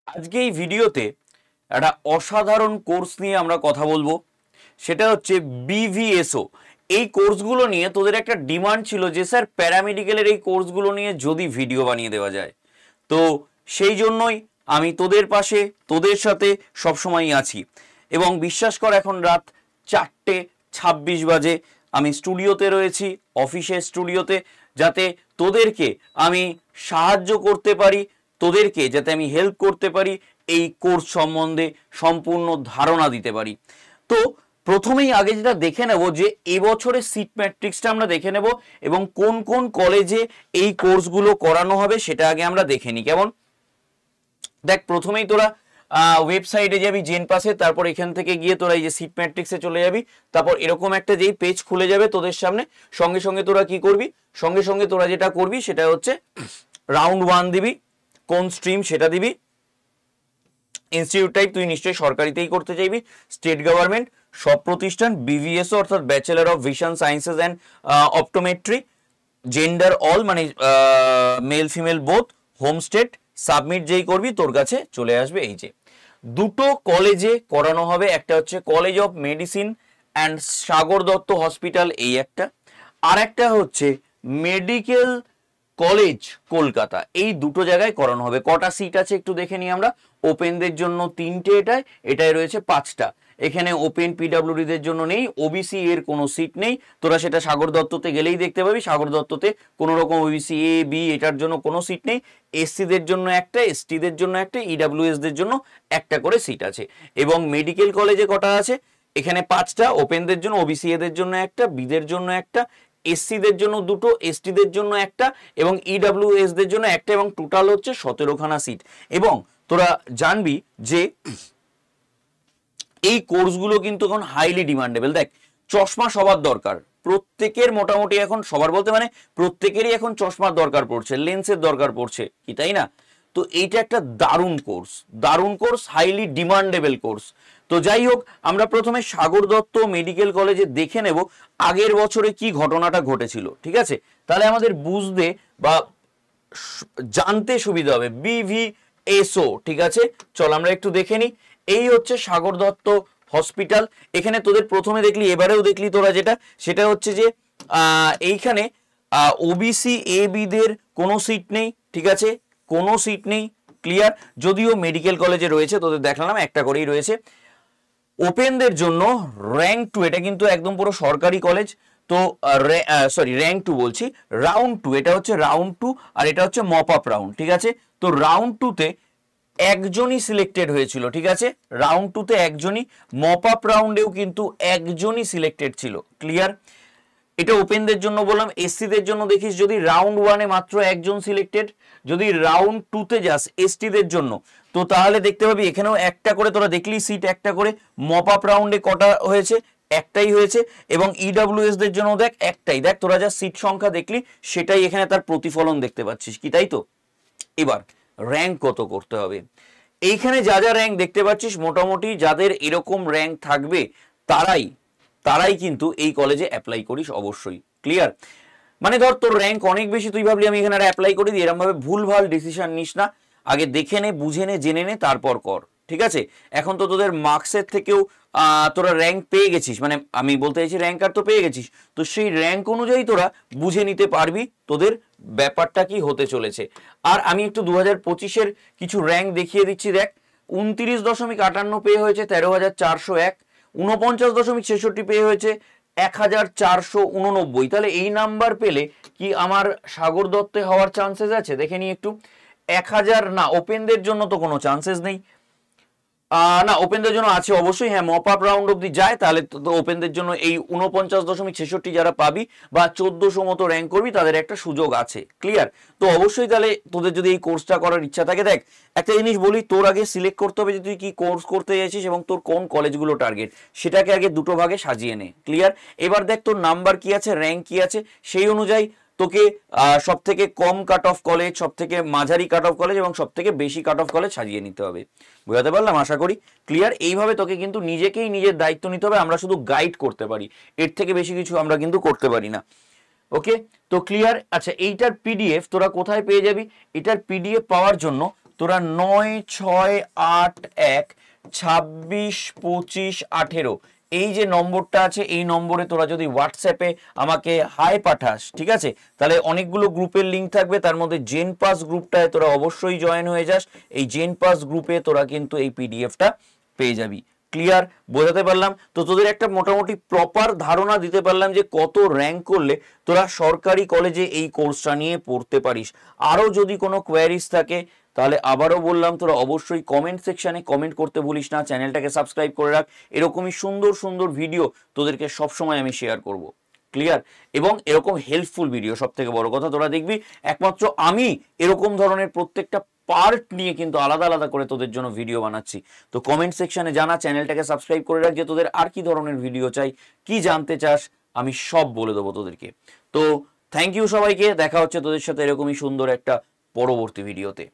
আজকে এই ভিডিওতে একটা অসাধারণ কোর্স নিয়ে আমরা কথা বলবো। সেটা হচ্ছে বিভিএসও। এই কোর্সগুলো নিয়ে তোদের একটা ডিমান্ড ছিল যে স্যার প্যারামেডিক্যালের এই কোর্সগুলো নিয়ে যদি ভিডিও বানিয়ে দেওয়া যায়, তো সেই জন্যই আমি তোদের পাশে তোদের সাথে সবসময়ই আছি। এবং বিশ্বাস কর এখন রাত 4:26 বাজে, আমি স্টুডিওতে রয়েছি, অফিসের স্টুডিওতে, যাতে তোদেরকে আমি সাহায্য করতে পারি, তোদেরকে যাতে আমি হেল্প করতে পারি, এই কোর্স সম্বন্ধে সম্পূর্ণ ধারণা দিতে পারি। তো প্রথমেই আগে যেটা দেখে নেব যে এবছরের সিট ম্যাট্রিক্সটা আমরা দেখে নেব এবং কোন কোন কলেজে এই কোর্সগুলো করানো হবে সেটা আগে আমরা দেখে নিই। কেমন? দেখ, প্রথমেই তোরা ওয়েবসাইটে যাবি জেন পাসে, তারপর এখান থেকে গিয়ে তোরা এই যে সিট ম্যাট্রিক্সে চলে যাবি, তারপর এরকম একটা যেই পেজ খুলে যাবে তোদের সামনে, সঙ্গে সঙ্গে তোরা কি করবি, সঙ্গে সঙ্গে তোরা যেটা করবি সেটা হচ্ছে রাউন্ড 1 দিবি, কোন স্ট্রিম সেটা দিবি, ইনস্টিটিউট টাইপ তুই নিশ্চয়ই সরকারিতেই করতে চাইবি, স্টেট গভর্নমেন্ট, সব প্রতিষ্ঠান, বিভিএসও অর্থাৎ bachelor of vision sciences and optometry, gender all মানে male female both, home state, submit যেই করবি তোর কাছে চলে আসবে এই যে দুটো কলেজে করানো হবে। একটা হচ্ছে college of medicine and Sagar Dutta hospital, এই একটা, আর একটা হচ্ছে মেডিকেল কলেজ কলকাতা। এই দুটো জায়গায় করানো হবে। কটা সিট আছে একটু দেখে নিই আমরা। ওপেনদের জন্য 3টে, এটাই রয়েছে 5টা। এখানে ওপেন পিডাব্লিউডিদের জন্য নেই, ওবিসি এর কোনো সিট নেই। তোরা সেটা সাগর দত্ততে গেলেই দেখতে পাবি, সাগর দত্ততে কোনো রকম ওবিসি এ বি এটার জন্য কোনো সিট নেই। এসসিদের জন্য একটা, এসটিদের জন্য একটা, ইডাব্লিউএসদের জন্য একটা করে সিট আছে। এবং মেডিকেল কলেজে কটা আছে? এখানে 5টা, ওপেনদের জন্য, ওবিসি এদের জন্য একটা, বিদের জন্য একটা, এসসিদের জন্য 2টো, এসটিদের জন্য একটা এবং ইডাব্লিউএস দের জন্য একটা, এবং টোটাল হচ্ছে 17খানা সিট। এবং তোরা জানবি যে এই কোর্সগুলো কিন্তু এখন হাইলি ডিমান্ডেবল। দেখ, চশমা সবার দরকার, প্রত্যেকের মোটামুটি এখন, সবার বলতে মানে প্রত্যেকেরই এখন চশমার দরকার পড়ছে, লেন্সের দরকার পড়ছে, কি তাই না? তো এইটা একটা দারুণ কোর্স, হাইলি ডিমান্ডেবল কোর্স। তো যাই হোক, আমরা প্রথমে সাগর দত্ত মেডিকেল কলেজে দেখে নেব আগের বছরে কি ঘটনাটা ঘটেছিল, ঠিক আছে? তাহলে আমাদের বুঝতে বা জানতে সুবিধা হবে। বিভিএসও, ঠিক আছে, চল আমরা একটু দেখে নিই। এই হচ্ছে সাগর দত্ত হসপিটাল। এখানে তোদের প্রথমে দেখলি, এবারেও দেখলি তোরা, যেটা সেটা হচ্ছে যে এইখানে ওবিসি এ বিদের কোনো সিট নেই, ঠিক আছে, কোনো সিট নেই, ক্লিয়ার। যদিও মেডিকেল কলেজে রয়েছে, তোদের দেখালাম একটা করেই রয়েছে। ওপেনদের জন্য র্যাঙ্ক 2, এটা কিন্তু একদম পুরো সরকারি কলেজ। তো সরি, র্যাঙ্ক 2 বলছি, রাউন্ড 2, এটা হচ্ছে রাউন্ড 2 আর এটা হচ্ছে মপ আপ রাউন্ড, ঠিক আছে? তো রাউন্ড 2তে একজনই সিলেক্টেড হয়েছিল, ঠিক আছে, রাউন্ড 2তে একজনই, মপ আপ রাউন্ডেও কিন্তু একজনই সিলেক্টেড ছিল, ক্লিয়ার। এটা ওপেনদের জন্য বললাম। এসসিদের জন্য দেখিস যদি রাউন্ড 1-এ মাত্র একজন সিলেক্টেড, যদি রাউন্ড 2তে যাস এসটিদের জন্য, তো তাহলে দেখতে পাবি এখানেও একটা করে, তোরা দেখলি সিট একটা করে। মপ আপ রাউন্ডে কটা হয়েছে? একটাই হয়েছে। এবং ইডাব্লিউএস দের জন্য দেখ একটাই। দেখ, তোরা যা সিট সংখ্যা দেখলি সেটাই এখানে তার প্রতিফলন দেখতে পাচ্ছিস, কি তাই তো? এবার র্যাঙ্ক কত করতে হবে? এইখানে যা যা র্যাঙ্ক দেখতে পাচ্ছিস, মোটামুটি যাদের এরকম র্যাঙ্ক থাকবে তারাই কিন্তু এই কলেজে অ্যাপ্লাই করিস অবশ্যই, ক্লিয়ার। মানে ধর তোর র্যাঙ্ক অনেক বেশি, তুই ভাবলি আমি এখানে অ্যাপ্লাই করে দিই, এরকম ভাবে ভুলভাল ডিসিশন নিস না। আগে দেখে নে, বুঝে নে, জেনে নে, তারপর কর, ঠিক আছে? এখন তো তোদের মার্কসের থেকেও তোরা র্যাঙ্ক পেয়ে গেছিস, মানে আমি বলতে চাইছি র্যাঙ্ক কার্ড তো পেয়ে গেছিস, তো সেই র্যাঙ্ক অনুযায়ী তোরা বুঝে নিতে পারবি তোদের ব্যাপারটা কি হতে চলেছে। আর আমি একটু 2025-এর কিছু র্যাঙ্ক দেখিয়ে দিচ্ছি। দেখ, 29.58 পেয়ে হয়েছে 13,401, 49.66 পেয়ে হয়েছে 1,489। তাহলে এই নাম্বার পেলে কি আমার সাগর দত্তে হওয়ার চান্সেস আছে? দেখে নিই একটু। 1,000 না, ওপেনদের জন্য তো কোনো চান্সেস নেই। না, ওপেনদের জন্য আছে অবশ্যই, হ্যাঁ, মপ আপ রাউন্ড অব্দি যায়, তাহলে তো ওপেনদের জন্য এই 49.66 যারা পাবি বা 1400 মতো র্যাঙ্ক করবি তাদের একটা সুযোগ আছে, ক্লিয়ার। তো অবশ্যই তাহলে তোদের যদি এই কোর্সটা করার ইচ্ছা থাকে, দেখ একটা জিনিস বলি, তোর আগে সিলেক্ট করতে হবে যে তুই কি কোর্স করতে চাইছিস এবং তোর কোন কলেজগুলো টার্গেট, সেটাকে আগে দুটো ভাগে সাজিয়ে নে, ক্লিয়ার। এবার দেখ তোর নাম্বার কি আছে, র্যাঙ্ক কি আছে, সেই অনুযায়ী তোকে সব থেকে কম কাট অফ কলেজ, সব থেকে মাঝারি কাট অফ কলেজ এবং সব থেকে বেশি কাট অফ কলেজ সাজিয়ে নিতে হবে। বুঝাতে পারলাম আশা করি, ক্লিয়ার। এইভাবে তোকে কিন্তু নিজেকেই নিজের দায়িত্ব নিতে হবে, আমরা শুধু গাইড করতে পারি, এর থেকে বেশি কিছু আমরা কিন্তু করতে পারি না। ওকে, তো ক্লিয়ার। আচ্ছা, এইটার পিডিএফ তোরা কোথায় পেয়ে যাবি? এটার পিডিএফ পাওয়ার জন্য তোরা 9681262518 এই যে নম্বরটা আছে এই নম্বরে তোরা যদি হোয়াটসঅ্যাপে আমাকে হাই পাঠাস, ঠিক আছে, তাহলে অনেকগুলো গ্রুপের লিঙ্ক থাকবে, তার মধ্যে জেন পাস গ্রুপটায় তোরা অবশ্যই জয়েন হয়ে যাস। এই জেন পাস গ্রুপে তোরা কিন্তু এই পিডিএফটা পেয়ে যাবি। ক্লিয়ার? বোঝাতে পারলাম তো? তোদের একটা মোটামুটি প্রপার ধারণা দিতে পারলাম যে কত র্যাঙ্ক করলে তোরা সরকারি কলেজে এই কোর্সটা নিয়ে পড়তে পারিস। আরও যদি কোনো কোয়ারিজ থাকে তাহলে আবারও বললাম, তোরা অবশ্যই কমেন্ট সেকশানে কমেন্ট করতে ভুলিস না। চ্যানেলটাকে সাবস্ক্রাইব করে রাখ, এরকমই সুন্দর সুন্দর ভিডিও তোদেরকে সবসময় আমি শেয়ার করব। ক্লিয়ার? এবং এরকম হেল্পফুল ভিডিও, সব থেকে বড় কথা তোরা দেখবি একমাত্র আমি এরকম ধরনের প্রত্যেকটা পার্ট নিয়ে কিন্তু আলাদা আলাদা করে তোদের জন্য ভিডিও বানাচ্ছি। তো কমেন্ট সেকশনে জানা, চ্যানেলটাকে সাবস্ক্রাইব করে রাখ যে তোদের আর কি ধরনের ভিডিও চাই, কি জানতে চাস, আমি সব বলে দেবো তোদেরকে। তো থ্যাংক ইউ সবাইকে, দেখা হচ্ছে তোদের সাথে এরকমই সুন্দর একটা পরবর্তী ভিডিওতে।